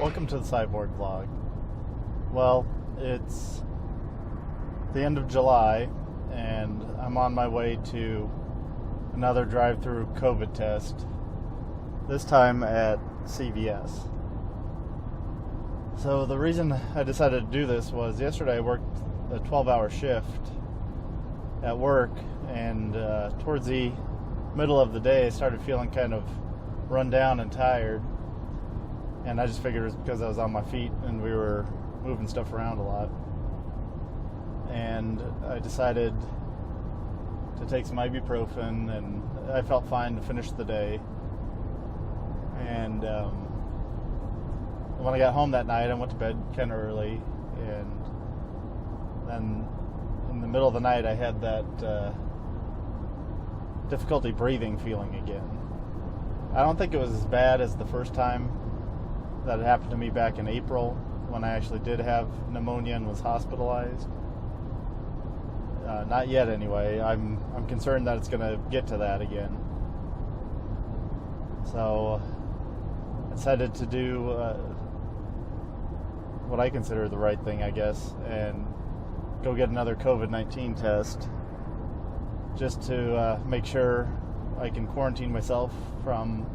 Welcome to the Cyborg Vlog. Well, it's the end of July and I'm on my way to another drive-thru COVID test, this time at CVS. So the reason I decided to do this was yesterday I worked a 12-hour shift at work, and towards the middle of the day I started feeling kind of run down and tired, and I just figured it was because I was on my feet and we were moving stuff around a lot, and I decided to take some ibuprofen, and I felt fine to finish the day. And when I got home that night, I went to bed kind of early, and then in the middle of the night I had that difficulty breathing feeling again. I don't think it was as bad as the first time that it happened to me back in April, when I actually did have pneumonia and was hospitalized. Not yet anyway. I'm concerned that it's going to get to that again. So I decided to do what I consider the right thing, I guess, and go get another COVID-19 test, just to make sure I can quarantine myself from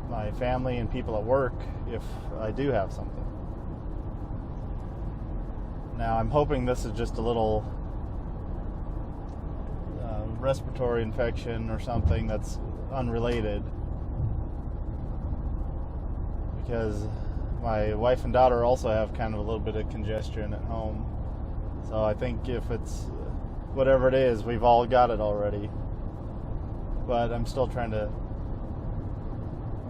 my family and people at work if I do have something. Now, I'm hoping this is just a little respiratory infection or something that's unrelated, because my wife and daughter also have kind of a little bit of congestion at home. So I think if it's whatever it is, we've all got it already. But I'm still trying to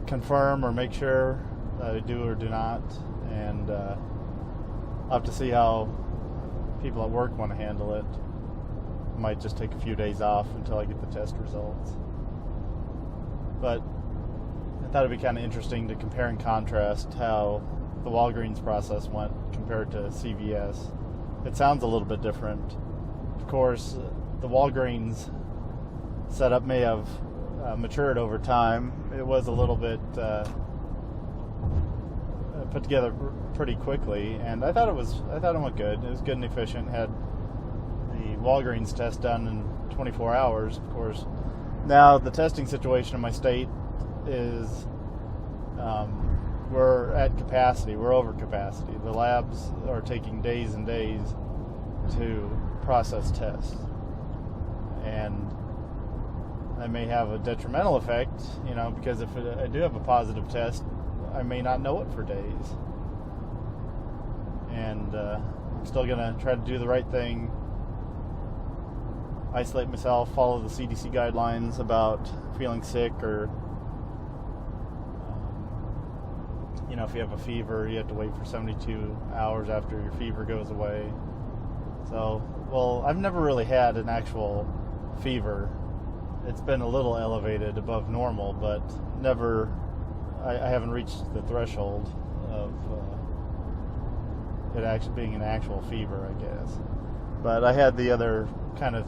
confirm or make sure that I do or do not, and I'll have to see how people at work want to handle it. I might just take a few days off until I get the test results. But I thought it'd be kind of interesting to compare and contrast how the Walgreens process went compared to CVS. It sounds a little bit different. Of course, the Walgreens setup may have matured over time. It was a little bit put together pretty quickly, and I thought it went good. It was good and efficient. Had the Walgreens test done in 24 hours, of course. Now the testing situation in my state is we're at capacity. We're over capacity. The labs are taking days and days to process tests, and that may have a detrimental effect, because if I do have a positive test, I may not know it for days. And I'm still going to try to do the right thing, isolate myself, follow the CDC guidelines about feeling sick, or if you have a fever, you have to wait for 72 hours after your fever goes away. So, I've never really had an actual fever. It's been a little elevated above normal, but never, I haven't reached the threshold of it actually being an actual fever, I guess. But I had the other kind of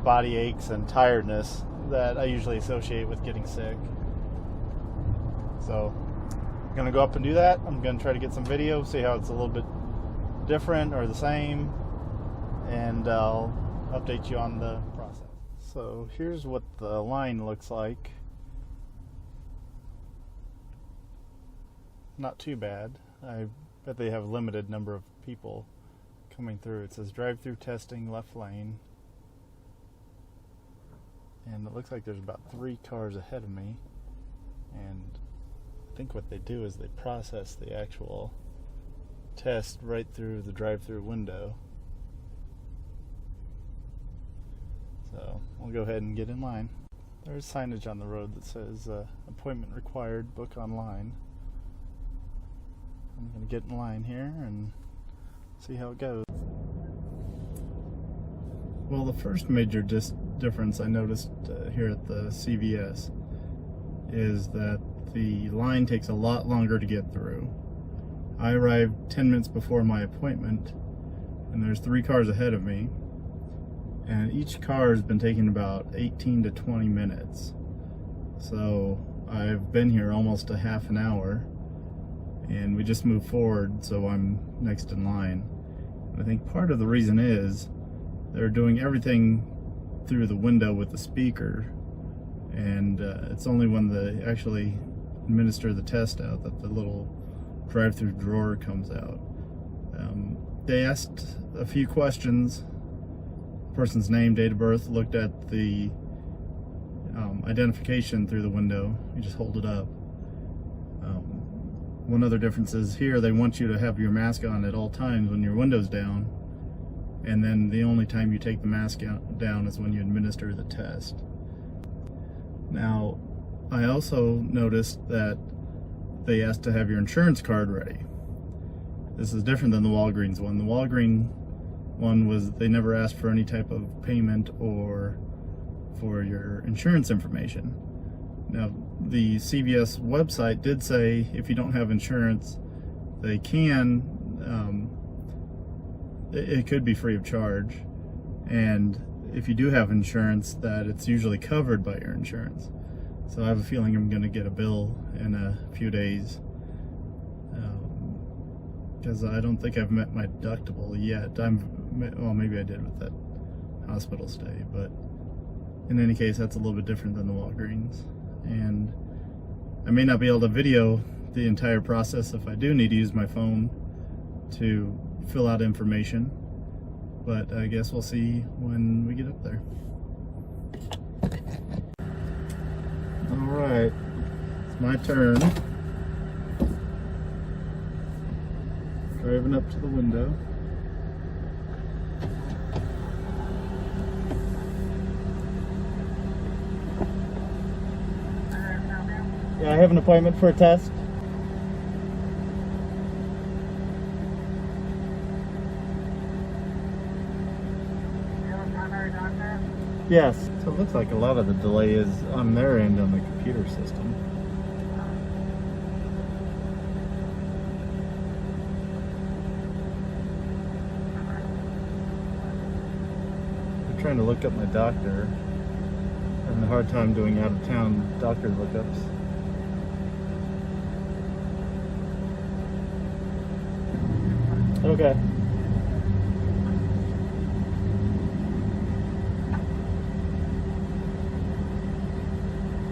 body aches and tiredness that I usually associate with getting sick. So I'm going to go up and do that. I'm going to try to get some video, see how it's a little bit different or the same, and I'll update you on the process. So here's what the line looks like. Not too bad. I bet they have a limited number of people coming through. It says drive-thru testing, left lane. And it looks like there's about 3 cars ahead of me. And I think what they do is they process the actual test right through the drive-thru window. So we'll go ahead and get in line. There's signage on the road that says appointment required, book online. I'm going to get in line here and see how it goes. Well, the first major difference I noticed here at the CVS is that the line takes a lot longer to get through. I arrived 10 minutes before my appointment, and there's 3 cars ahead of me, and each car has been taking about 18 to 20 minutes. So I've been here almost a half an hour, and we just moved forward, so I'm next in line. And I think part of the reason is they're doing everything through the window with the speaker, and it's only when they actually administer the test out that the little drive-thru drawer comes out. They asked a few questions, person's name, date of birth, looked at the identification through the window. You just hold it up. One other difference is here they want you to have your mask on at all times when your window's down, and then the only time you take the mask down is when you administer the test. Now, I also noticed that they asked to have your insurance card ready. This is different than the Walgreens one. The Walgreens one was they never asked for any type of payment or for your insurance information. Now, the CVS website did say if you don't have insurance, they can, it could be free of charge. And if you do have insurance, that it's usually covered by your insurance. So I have a feeling I'm going to get a bill in a few days, because I don't think I've met my deductible yet. Well, maybe I did with that hospital stay, but in any case, that's a little bit different than the Walgreens. And I may not be able to video the entire process if I do need to use my phone to fill out information, but I guess we'll see when we get up there. Alright, it's my turn. Driving up to the window. Yeah, I have an appointment for a test. You have a primary doctor? Yes. So it looks like a lot of the delay is on their end on the computer system. I'm trying to look up my doctor. I'm having a hard time doing out of town doctor lookups. Okay.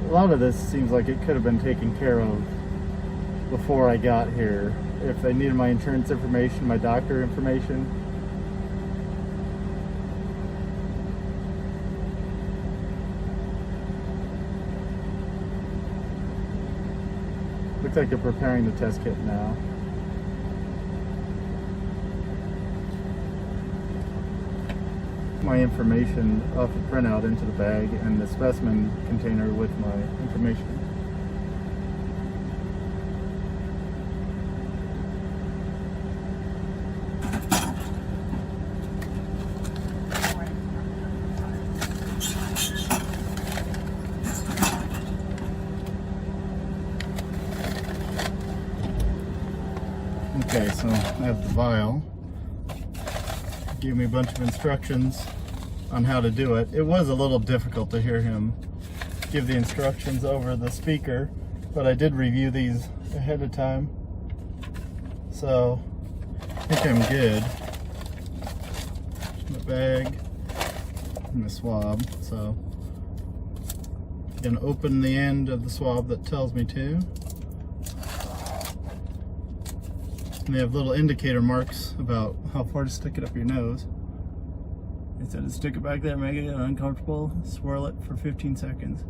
A lot of this seems like it could have been taken care of before I got here. If they needed my insurance information, my doctor information. Looks like they're preparing the test kit now. My information off the printout into the bag and the specimen container with my information. Okay, so I have the vial. Gave me a bunch of instructions on how to do it. It was a little difficult to hear him give the instructions over the speaker, but I did review these ahead of time, so I think I'm good. My bag and my swab, so I'm gonna open the end of the swab that tells me to. And they have little indicator marks about how far to stick it up your nose. They said to stick it back there, make it uncomfortable, swirl it for 15 seconds.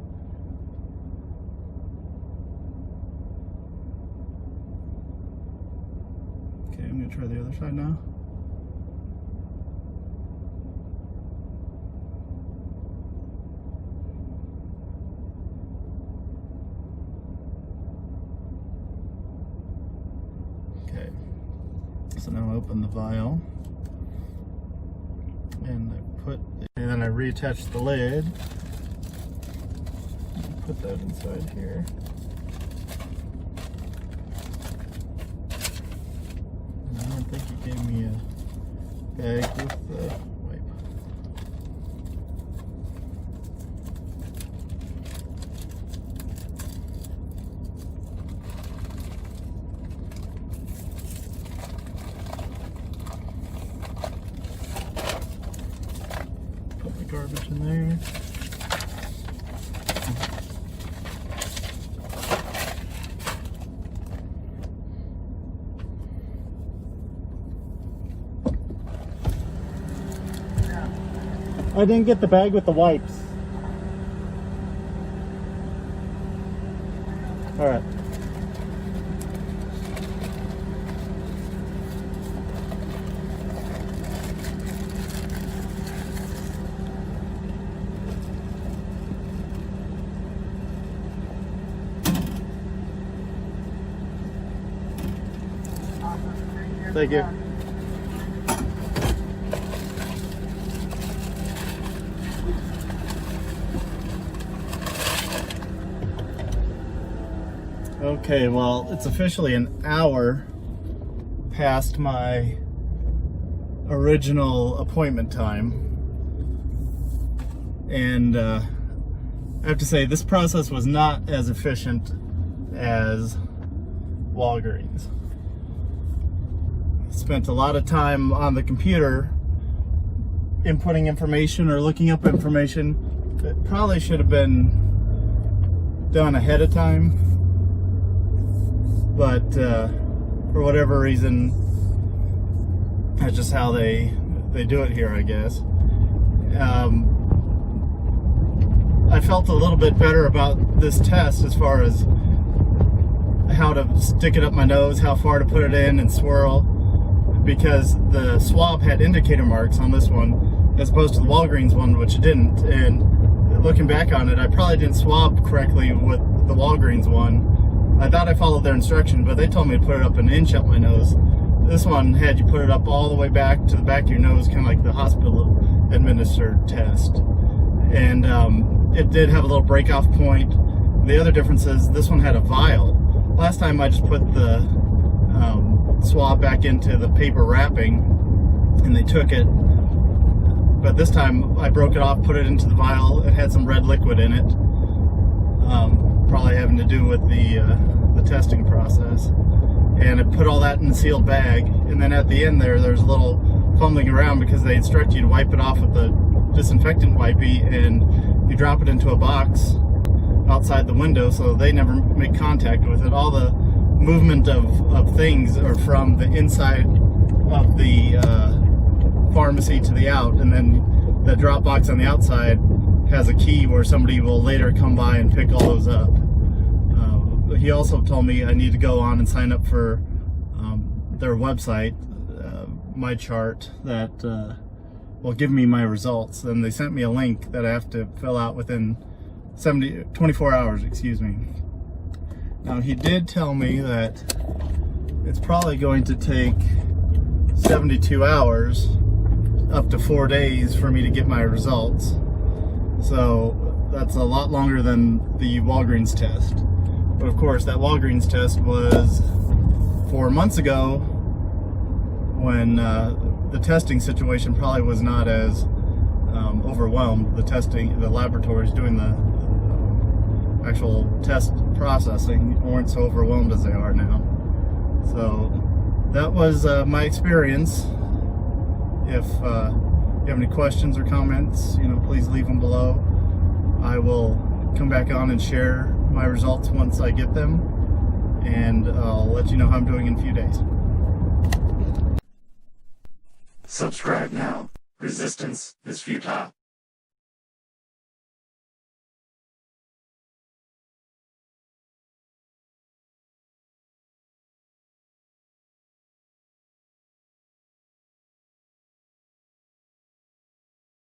Okay, I'm gonna try the other side now. Okay, so now I open the vial and then I reattach the lid. Put that inside here. And I don't think he gave me a bag with the wipe. I didn't get the bag with the wipes. All right. Thank you. Okay, well, it's officially an hour past my original appointment time. And I have to say, this process was not as efficient as Walgreens. Spent a lot of time on the computer inputting information or looking up information that probably should have been done ahead of time, but for whatever reason, that's just how they do it here, I guess. I felt a little bit better about this test as far as how to stick it up my nose, how far to put it in and swirl, because the swab had indicator marks on this one as opposed to the Walgreens one, which it didn't. And looking back on it, I probably didn't swab correctly with the Walgreens one. I thought I followed their instruction, but they told me to put it up an inch up my nose. This one had you put it up all the way back to the back of your nose, kind of like the hospital administered test. And it did have a little break-off point. The other difference is this one had a vial. Last time I just put the swab back into the paper wrapping and they took it, but this time I broke it off, put it into the vial. It had some red liquid in it, probably having to do with the testing process, and I put all that in the sealed bag. And then at the end there's a little fumbling around because they instruct you to wipe it off with the disinfectant wipey, and you drop it into a box outside the window so they never make contact with it. All the movement of things are from the inside of the pharmacy to the out, and then the drop box on the outside has a key where somebody will later come by and pick all those up. He also told me I need to go on and sign up for their website, my chart, that will give me my results. Then they sent me a link that I have to fill out within 24 hours, excuse me. Now, he did tell me that it's probably going to take 72 hours, up to 4 days, for me to get my results. So that's a lot longer than the Walgreens test. But of course, that Walgreens test was 4 months ago, when the testing situation probably was not as overwhelmed. The laboratories doing the actual test processing weren't so overwhelmed as they are now. So that was my experience. If you have any questions or comments, please leave them below. I will come back on and share my results once I get them, and I'll let you know how I'm doing in a few days. Subscribe now. Resistance is futile.